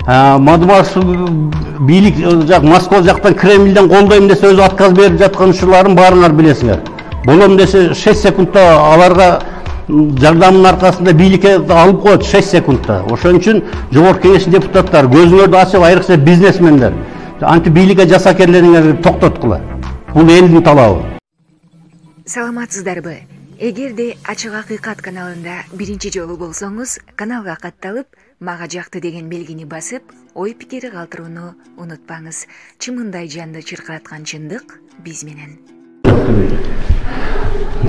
Мадымаров бийлик Москва жактан Кремльден колдойм десе өзү отказ берип жаткан учурларын баарыңар билесиңер. Болом десе 6 секундта аларга жардамдын аркасында бийликке алып коет 6 секундта. Ошон үчүн Жогорку Кеңештин депутаттары көзүңөрдү ачып, айрыкча бизнесмендер анти бийликке жасакерлериңерди токтоткула. Бул элдин талабы. Саламатсыздарбы? Эгерде Ачык Акыйкат каналында биринчи жолу болсоңуз, каналга катталып, мага жакты деген белгини басып, ой пикири калтырууну унутпаңыз. Чымындай жанды чыркыраткан чындык биз менен.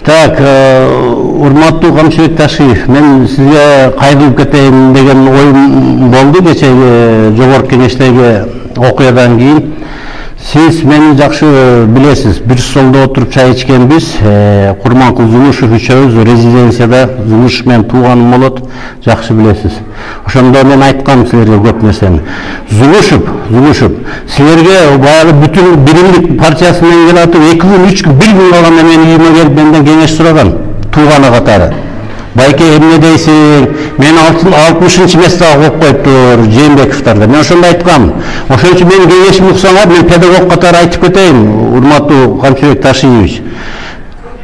Так, урматтуу Камчыбек Ташиев, мен сизге кайрылып кетейин деген оюм болду кечеги Жогорку Кеңештеги окуядан кийин. Siz meni жақсы білесіз, bir столда отырып чай içкенбиз, Курманкул Зулушев үчөөбүз резиденцияда Зулушев менен тууганым болот, жақсы білесіз. Ошондо мен айткам силерге көп нерсени. Зулушев, силерге баягы бүтүн биримдик партиясы менен келатып, 2 күн, 3 күн, 1 күн калганда менин үйүмө келип менден кеңеш сураган, тууганы катары. Байке эмне дейсиң? Мен 60-чы местага коюп коюптур, Жээнбековдорду. Мен ошондо айткам. Ошон үчүн менин кеңешимди уксаңар, мен педагог катары айтып кетейин, урматтуу Камчыбек Ташиевич.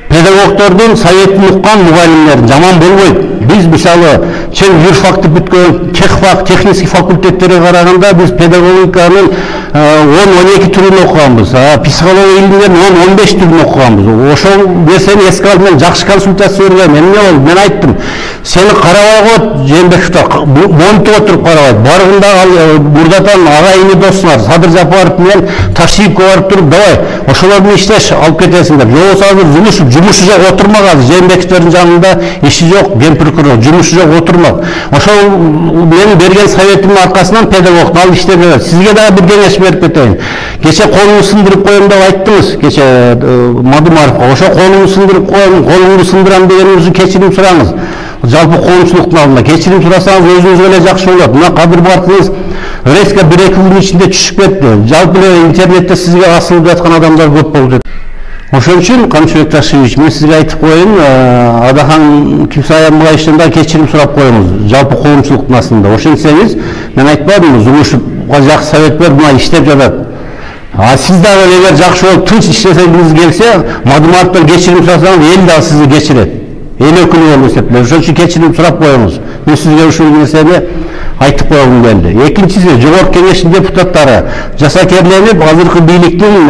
Педагогдордун советин уккан мугалимдер жаман болбойт. Биз мисалы чен юрфакты бүткөн, техфак, технический факультеттерге караганда биз педагогиканын 10-12 түрүн окуганбыз, психология илимдеринин 10-15 түрүн окуганбыз. Ошол нерсени эске алып мен жакшы консультация бергем. Эмне болду? Мен айттым, сени карабай коет Жээнбековдор, монтуп отуруп карабайт. Баргында ал мурдатан агайыны досуңар, Садыр Жапаров менен Ташиевке барып туруп, давай, ошолор менен иштеш алып кетесиңдер. Жокбосо азыр Зулушев жумушу жок отурмак, Жээнбековдордун жанында иши жок, ген прокурор жумушу жок отурмак. Ошол менин берген советимдин аркасынан педагог ал иштеп берет. Сизге дагы бир кеңеш берип кетейин. Кече колуңду сындырып коем деп айттыңыз, кече Мадымаровго. Ошо колуңду сындырып коем, колуңду сындырам дегениңизди кечирим сураңыз. Жалпы коомчулуктун алдында кечирим сурасаңыз өзүңүзгө эле жакшы болот. Мына кадыр баркыңыз резко 1-2 күн ичинде түшүп кетти. Жалпы эле интернетте сизге асылып жаткан адамдар көп болду. Ошон үчүн Камчыбек Ташиевич, мен сизге айтып коеюн, Адахан Кимсаямбаевичтен да кечирим сурап коюңуз, жалпы коомчулуктун астында. Ошентсеңиз, мен айтпадымбы, Зулушевга жакшы совет берип, мына иштеп жатат. Сиз дагы эгер жакшы болуп тынч иштесеңиз келсе, Мадымаровдон кечирим сурасаңыз, эл дагы сизди кечирет. Эл өкүлү болуп эсептелет. Ошон үчүн кечирим сурап коюңуз. Мен сизге ушул нерсени айтып койгум келди. Экинчиси, Жогорку Кеңештин депутаттары жасакерленип, азыркы бийликтин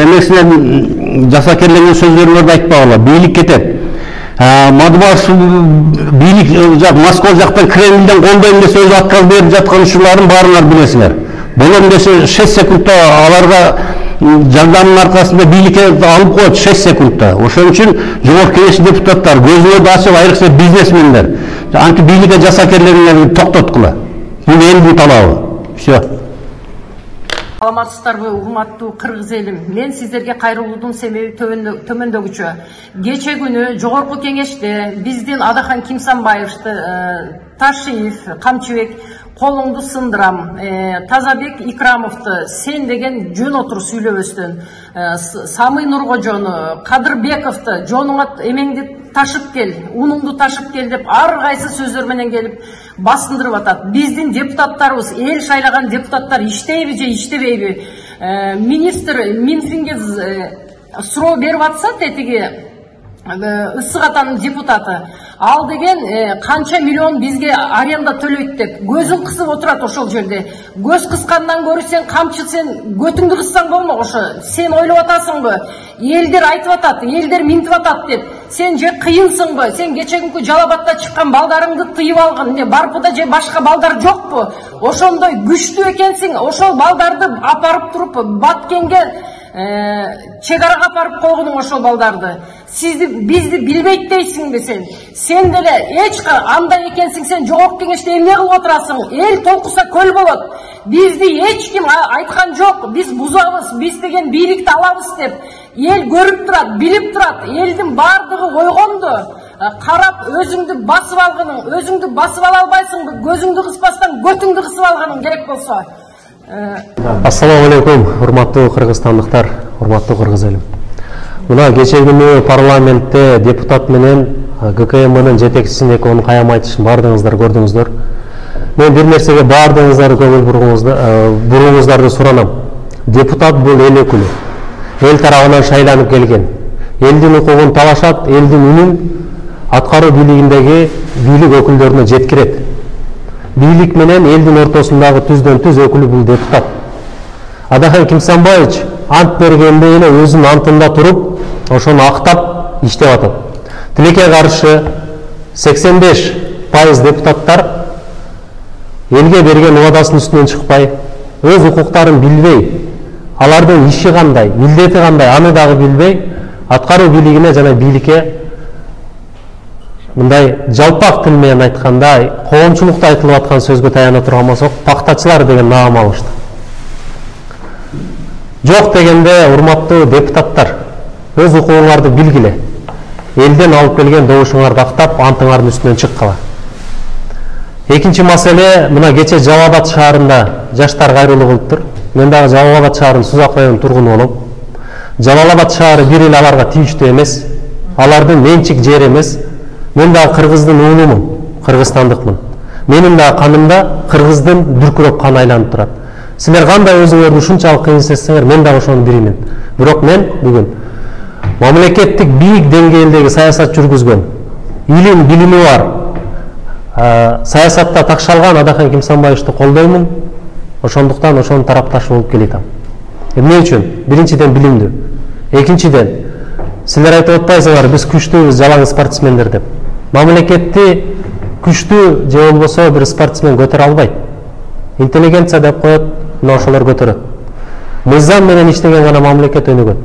эмесинен жасакерленген сөздөрүңөрдү айтпагыла. Бийлик кетет. Мадымаров бийлик Москва жактан Кремльден колдойм десе өзү отказ берип жаткан учурларын баарыңар билесиңер. Болом десе 6 секундта аларга жардамдын аркасында бийликке алып коет 6 секундта. Ошон үчүн Жогорку Кеңештин депутаттары көзүңөрдү ачып, айрыкча бизнесмендер анти бийликке жасакерлериңерди токтоткула. Бул элдин талабы. Все. Саламатсыздарбы, урматтуу кыргыз элим. Мен сиздерге кайрылуудун себеби төмөндөгүчө. Кече күнү Жогорку Кеңеште биздин Адахан Кимсанбаевди, Ташиев, Камчыбек колуңду сындырам, Тазабек Икрамовду сен деген жөн отур сүйлөбөстөн, Самый Нургожону, Кадырбековду жонуңа эмеңди ташып кел, унуңду ташып кел деп ар кайсы сөздөр менен келип басындырып атат. Биздин депутаттарыбыз, эл шайлаган депутаттар иштейби же иштебейби? Министр Минфинге суроо берип атса, тетиги Ысык Атанын депутаты, ал деген канча миллион бизге аренда төлөйт деп көзүн кысып отурат ошол жерде. Көз кыскандан көрү сен камчы, сен көтүңдү кыссаң болмок. Ошо сен ойлоп атасыңбы? Элдер айтып атат, элдер минтип атат деп. Сен же кыйынсыңбы? Сен кече күнкү Жалал-Абадта чыккан балдарыңды тыйып алган, Барпыда же башка балдар жокпу? Ошондой күчтүү экенсиң, ошол балдарды апарып туруп Баткенге чек арага апарып койгонуң ошол балдарды. Бизди билбейт дейсиңби сен? Сен деле эч андай экенсиң, сен Жогорку Кеңеште эмне кылып отурасың? Эл толкуса көл болот. Бизди эч ким айткан жок. Биз бузабыз, биз деген бийликти алабыз деп. Эл көрүп турат, билип турат. Элдин бардыгы койгонду. Карап өзүңдү басып алгының, өзүңдү басып ала албайсыңбы? Көзүңдү кыспастан көтүңдү кысып алганың керек болсо. Ассаламу алейкум, урматтуу кыргызстандыктар, урматтуу кыргыз элим. Мына кече күнү парламентте депутат менен ГКМнын жетекчисин экөөнүн каям айтышын бардыңыздар көрдүңүздөр. Мен бир нерсеге баардыгыңыздар көңүл буруңуздарды суранам. Депутат бул эл өкүлү. Эл тарабынан шайланып келген. Элдин укугун талашат, элдин үнүн аткаруу бийлигиндеги бийлик өкүлдөрүнө жеткирет. Бийлик менен элдин ортосундагы түздөн түз өкүлү бул депутат. Адахан Кимсанбаевич ант бергенде эле өзүнүн антында туруп, ошону актап иштеп атат. Тилекке каршы 85% депутаттар элге берген убадасынын үстүнөн чыкпай, өз укуктарын билбей, алардын иши кандай, милдети кандай, аны дагы билбей, аткаруу бийлигине жана бийликке мындай жалпак тил менен айтканда, коомчулукта айтылып аткан сөзгө таяна турган болсок, пактачылар деген наам алышты. Жок дегенде, урматтуу депутаттар, өз укугуңарды билгиле. Элден алып келген добушуңарды актап, антыңардын үстүнөн чыккыла. Экинчи маселе, мына кече Жалал Абад шаарында жаштар кайрылуу кылыптыр. Мен дагы Жалал Абад шаарынын Сузак районунун тургуну болом. Жалал Абад шаары бир эле аларга тийиштүү эмес, алардын менчик жери эмес. Мен дагы кыргыздын уулумун, кыргызстандыкмын. Менин дагы канымда кыргыздын дүркүрөп каны айланып турат. Силер кандай өзүңөрдү ушунчалык кыйынсетсеңер, мен дагы ошонун биримин. Бирок мен бүгүн мамлекеттик бийик деңгээлдеги саясат жүргүзгөн, илим, билими бар, саясатта такшалган Адахан Кимсанбаевичти колдоймун. Ошондуктан ошонун тарапташы болуп келатам. Эмне үчүн? Биринчиден билимдүү. Экинчиден, силер айтып атпайсыңар, биз күчтүүбүз, жалаң спортсмендер деп. Мамлекетти күчтүү же болбосо бир спортсмен көтөрө албайт. Интеллигенция деп коет, мына ошолор көтөрөт. Мыйзам менен иштеген гана мамлекет өнүгөт.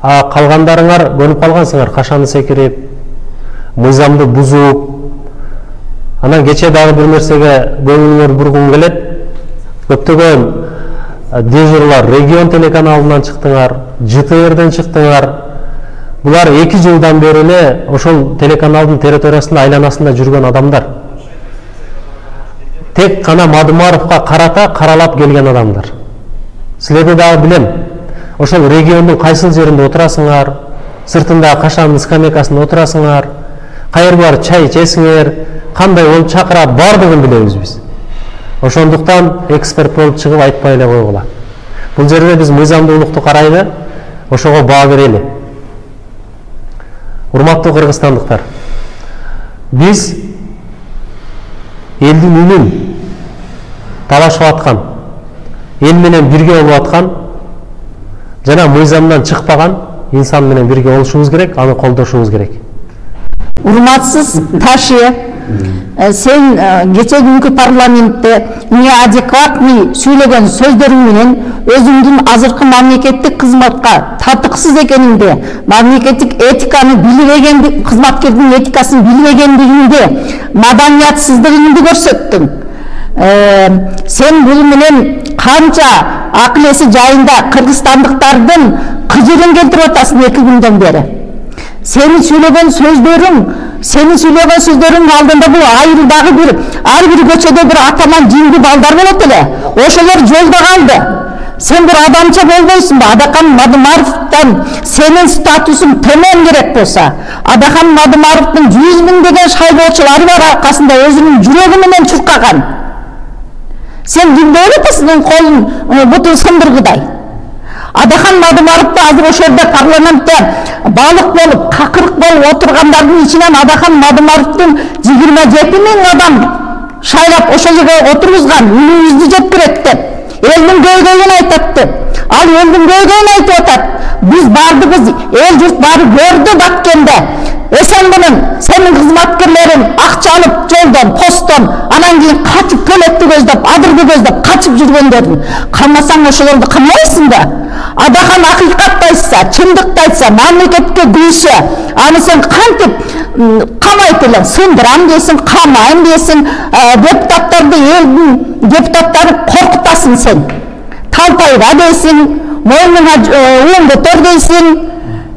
Калгандарыңар көрүп калгансыңар, кашаны секирип, мыйзамды бузуп. Анан кече дагы бир нерсеге көңүлүңөр бургум келет. Көптөгөн дежурлар регион телеканалынан чыктыңар, ЖТРден чыктыңар. Булар 2 жылдан бери эле ошол телеканалдын территориясында айланасында жүргөн адамдар. Тек кана Мадымаровка карата каралап келген адамдар. Силерди дагы билем. Ошол региондун кайсыл жеринде отурасыңар, сыртында кашанын скамейкасында отурасыңар, кайер бар чай ичесиңер, кандай болуп чакырат, бардыгын билебиз биз. Ошондуктан эксперт болуп чыгып айтпай эле койгула. Бул жерде биз мыйзамдуулукту карайлы, ошого баа берели. Урматтуу кыргызстандыктар, биз элдин үнүн талашып аткан, эл менен бирге болуп аткан, жана мыйзамдан чыкпаган инсан менен бирге болушубуз керек, аны колдошубуз керек. Урматсыз Таши, сен кече күнкү парламентте неадекватный сүйлөгөн сөздөрүң менен өзүңдүн азыркы мамлекеттик кызматка татыксыз экениңде, мамлекеттик этиканы билбеген, кызматкердин этикасын билбегендигиңде, маданиятсыздыгыңды көрсөттүң. Сен бул менен канча акыл эси жайында кыргызстандыктардын кыжырын келтирип атасың 2 күндөн бери. Сени сүйлөгөн сөздөрүң алдында бул айылдагы ар бир көчөдө бир атаман жиңди балдар болот эле. Ошолор жолдо калды. Сен бир адамча болбойсуңбу? Адахан Мадымаровдон сенин статусуң төмөн керек болса, Адахан Мадымаровдун 100 000 деген шайлоочулары бар аркасында өзүнүн жүрөгү менен чуркаган. Сен кимди ойлотосуң, колун бутун сындыргыдай? Адахан Мадымаровду азыр ошолда парламентте балык болуп, какырык болуп отургандардын ичинен Адахан Мадымаровдун 27 000 адам шайлап ошол жерге отургузган, үнүбүздү жеткирет деп, элдин көйгөйүн айтат деп. Ал элдин көйгөйүн айтып атат. Биз бардыгыз, эл журт баары көрдү баткенде. Эсен менен сенин кызматкерлериң акча алып жолдон, посттон, анан кийин качып төлөттү көздөп, адырды көздөп качып жүргөндөрдүн. Камасаң ошолорду камайсың да. Адахан акыйкатты айтса, чындыкты айтса, мамлекетке күйсө, аны сен кантип камайт элең? Сындырам дейсиң, камайм дейсиң, депутаттарды, элдин депутаттарын коркутасың сен. Талтайда дейсиң, мойнуңа уун көтөр дейсиң,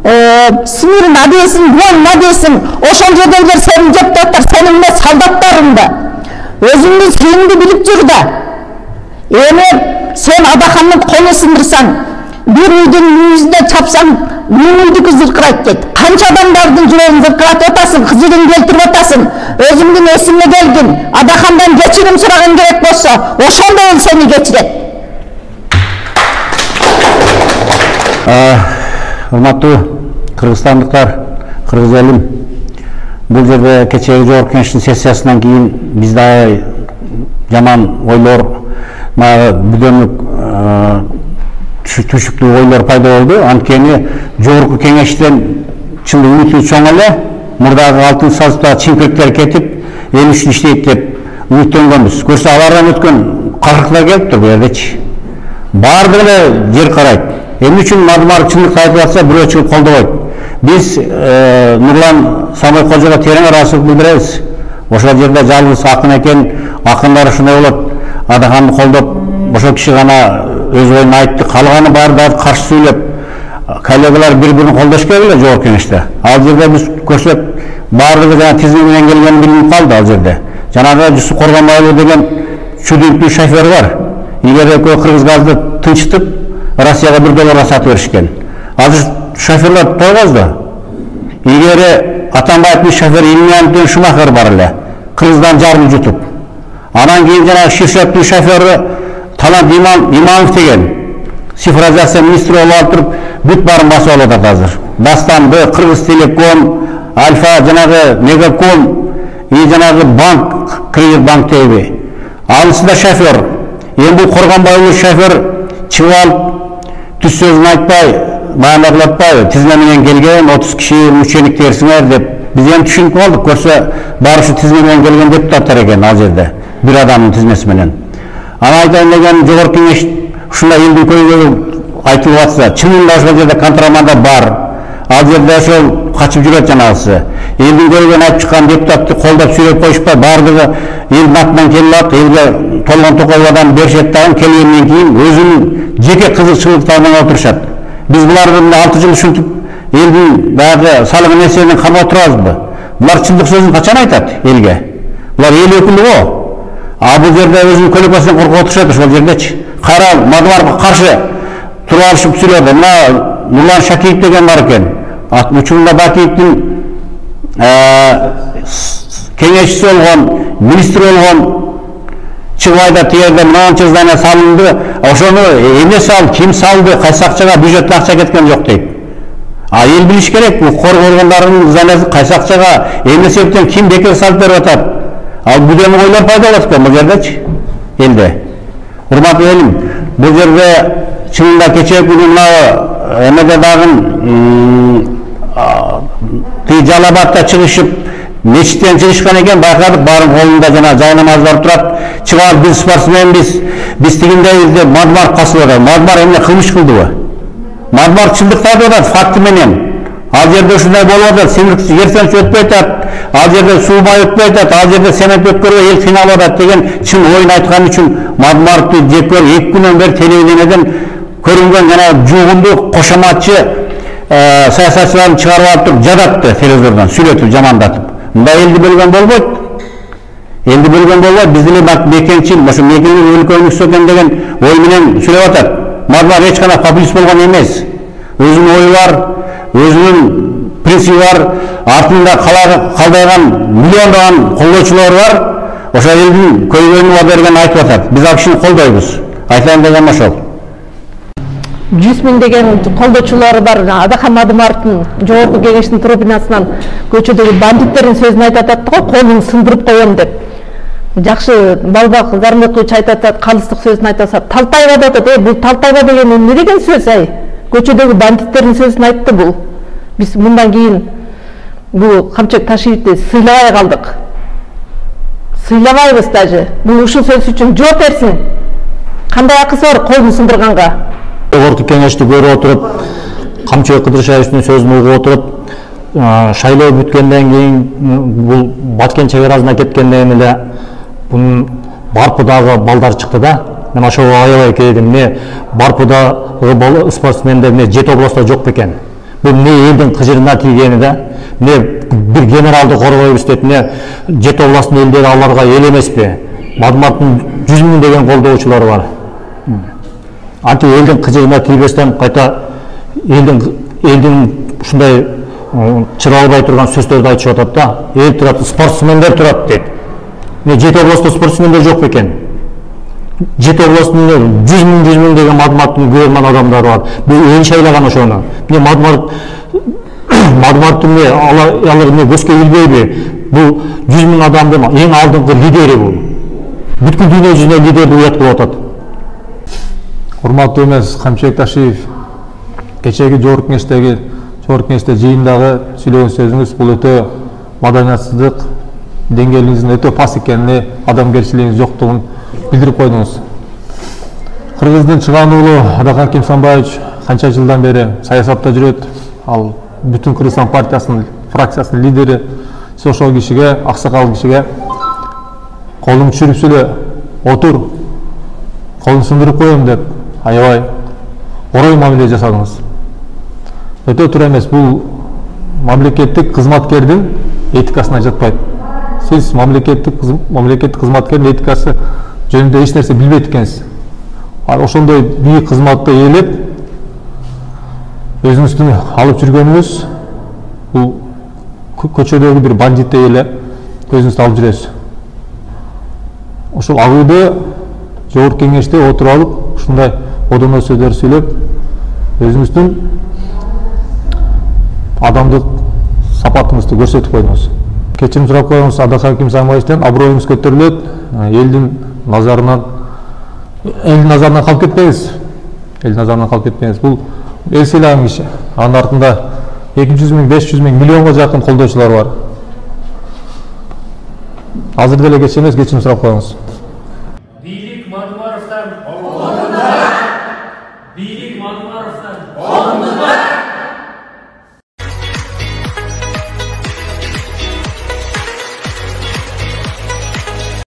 Смирна дейсиң, Буонна дейсиң, ошол жердегилер сенин депутаттар, сенин эмес солдаттарыңды. Өзүңдүн сыйыңды билип жүр да. Эми сен Адахандын колун сындырсаң, Bir үйдүн мүйүзүнө чапсаң, мүйүндүкү зыркырайт дейт. Канча адамдардын жүрөгүн зыркыратып атасың, кызыгын келтирип атасың. Өзүңдүн эсиңе келгин, Адахандан кечирим сураган керек болсо, ошондо эл сени кечирет. Урматтуу кыргызстандыктар, кыргыз элим, бул жерде кечеги жогорку кеңештин сессиясынан кийин бизде жаман ойлор, бүдөнлүк түшүктүү ойлор пайда болду. Анткени жогорку кеңештен чын үмүтү чоң эле, мурдагы алтын сазда чимкириктер кетип, эл үчүн иштейт деп үмүттөнгөнбүз. Көрсө алардан өткөн калкыктар келиптир бул жердечи. Баардыгы эле жер карайт. Эмне үчүн Мадымаров чындыкты айтып атса, бирөө чыгып колдобойт. Биз Нурлан Самойкожого терең ыраазычылык билдиребиз. Ошол жерде жалгыз акын экен, акындар ушундай болот. Адаханды колдоп, ошол киши гана өз оюн айтты, калганы баары да каршы сүйлөп, коллегалар бири-бирин колдош керек эле жогорку кеңеште. Ал жерде биз көрсөк, баардыгы жана тизими менен келгени билинип калды ал жерде. Жанагы Жусуп Коргонбаев деген чүдүнктүү шофер бар. Илгери экөө Кыргызгазды тынчтып, Россияга $1 сатып беришкен. Азыр шоферлор тойгозду. Илгери Атамбаевдин шофери Илмиянов Шумахер бар эле. Кыргыздан жарым жутуп. Анан кийин жанагы Шишеттин шофери Талант Имамов деген цифровизация министри болуп алып туруп, бүт баарын басып алып атат азыр. Дастанды, Кыргыз Телеком, Альфа, жанагы Мегаком, жанагы банк, Кредит банк дейби. Анысы да шофер. Эми бул Коргонбаев шофер чыгып алып, түз сөзүн айтпай, баяндалатпай, тизме менен келген 30 киши мүчөлүк терсиңер деп биз эми түшүнүп калдык. Көрсө баары ушу тизме менен келген депутаттар экен ал жерде. Бир адамдын тизмеси менен. Аны айтайын деген жогорку кеңеш ушундай элдин көйгөйү айтылып атса, чынында ошол жерде контрабанда бар. Ал жерде ошол качып жүрөт жанагысы. Элдин көйгөйүн айтып чыккан депутатты колдоп сүйлөп коюшпай, баардыгы элдин атынан келип атат, элге Толгон Токоевадан беришет дагы келгенден кийин өзүнүн жеке кызыкчылыктарынан отурушат. Биз буларды 6 жыл ушинтип элдин баягы салыгын эсебинен камап турабызбы? Булар чындык сөзүн качан айтат элге? Булар эл өкүлү го. А бул жерде өзүнүн көлөкөсүнөн коркуп отурушат ошол жердечи. Кайра Мадымаровго каршы туруп алышып сүйлөдү. Мына Нурлан Шакиев деген бар экен. Учурунда Бакиевдин кеңешчиси болгон, министр болгон, чыгып айтат, тиерде мынанча здание салынды, ошону эмне салды, ким салды, кайсы акчага, бюджеттен акча кеткен жок дейт. А эл билиш керек, укук органдарынын зданиясы кайсы акчага, эмне себептен ким бекер салып берип атат. Ал бүдөнлүк ойлор пайда болот экен бул жердечи, элде. Урматтуу элим, бул жерде чынында кечээки күнү мына эмеде дагы Жалалабадта чыгышып, мечиттен чыгышкан экен, байкадык баарын колунда жана жай намаздар турат. Чыгып биз спортсменбиз, биз тигиндейбиз деп Мадымаров касып атат. Мадымаров эмне кылмыш кылдыбы? Мадымаров чындыкты айтып атат, факты менен. Ал жерде ушундай болуп атат, ертеңчи өтпөй атат, ал жерде суубай өтпөй атат, ал жерде сенет өткөрбөй эл кыйналып атат деген чын оюн айткан үчүн Мадымаровду жек көрүп 2 күндөн бери телевидениеден көрүнгөн жана жугунду кошоматчы саясатчыларын чыгарып алып туруп жадатты телевизордон, сүйлөтүп, жамандатып. Мындай элди бөлгөн болбойт. Элди бөлгөн болбойт. Биз деле мекенчил, ошо мекенин өлкөнүксө экен деген ой менен сүйлөп атат. Мадымаров эч кандай популист болгон эмес. Өзүнүн ою бар, өзүнүн принциби бар, артында калдайган миллиондогон колдоочулары бар. Ошо элдин көйгөйүн уга берген айтып атат. Биз ал кишини колдойбуз. Айтайын дегеним ошол. 100 000 деген колдоочулары бар. Адахан Мадымаровдун жогорку кеңештин трибунасынан көчөдөгү бандиттердин сөзүн айтып атат го, колун сындырып коем деп. Жакшы Балбак Зармекович айтып атат, калыстык сөзүн айтып атат. Талтайба деп атат. Бул Талтайба деген эмне деген сөз ай? Көчөдөгү бандиттердин сөзүн айтты бул. Биз мындан кийин бул Камчек Ташиевди сыйлабай калдык. Сыйлабайбыз даже. Бул ушул сөз үчүн жооп берсин. Кандай акысы бар колун сындырганга? Жогорку кеңешти көрүп отуруп, Камчыбек Кыдыршаевдин сөзүн угуп отуруп, шайлоо бүткөндөн кийин бул Баткен чек аразына кеткенден эле бунун Барпудагы балдар чыкты да. Мен ошого аябай келдим. Эмне Барпудагы спортсмендер эмне Жет областта жок бекен? Бул эмне элдин кыжырына тийгени да? Эмне бир генералды коргойбуз деп, эмне Жет областынын элдери аларга эл эмеспи? Мадымаровдун 100 000 деген колдоочулары бар. анти элдин кыжыгына тийбестен кайта элдин ушундай чыдалбай турган сөздөрдү айтышып атат да. Эл турат, спортсмендер турат дейт. Эмне жети областта спортсмендер жок бекен? Жети областында 100 миң деген математиктин көрөрман адамдары бар. Бул эл шайлаган ошону. Эмне математиктин алар көзгө билбейби? Бул 100 миң адамдын эң алдыңкы лидери бул. Бүткүл дүйнө жүзүнө лидерди уят кылып атат. Урматтуу эмес Камчыбек Ташиев, кечеги жогорку кеңеште жыйындагы сүйлөгөн сөзүңүз бул өтө маданиятсыздык, деңгээлиңиздин өтө пас экенине, адамгерчилигиңиз жоктугун билдирип койдуңуз. Кыргыздын чыган уулу Адахан Кимсанбаевич канча жылдан бери саясатта жүрөт. Ал бүтүн Кыргызстан партиясынын фракциясынын лидери. Сиз ошол кишиге, аксакал кишиге колуң түшүрүп эле отур, колун сындырып коем деп аябай орой мамиле жасадыңыз. Өтө туура эмес, бул мамлекеттик кызматкердин этикасына жатпайт. Сиз мамлекеттик кызматкердин этикасы жөнүндө эч нерсе билбейт экенсиз. Ошондой бийик кызматты ээлеп, өзүңүздүн алып жүргөнүңүз бул көчөдөгү бир бандиттей эле көзүңүздү алып жүрөсүз. Ошол агуйда жогорку кеңеште отуруп алып, ушундай одоно сөздөр сүйлөп, өзүңүздүн адамдык сапатыңызды көрсөтүп койдуңуз. Кечирим сурап коебуз, Адахан Кимсанбаевичтен аброюңуз көтөрүлөт, элдин назарынан калып кетпеңиз. Бул эл сыйлаган киши. Анын артында 200 миң, 500 миң, миллионго жакын колдоочулар бар. Азыр деле кеч эмес, кечирим сурап коебуз.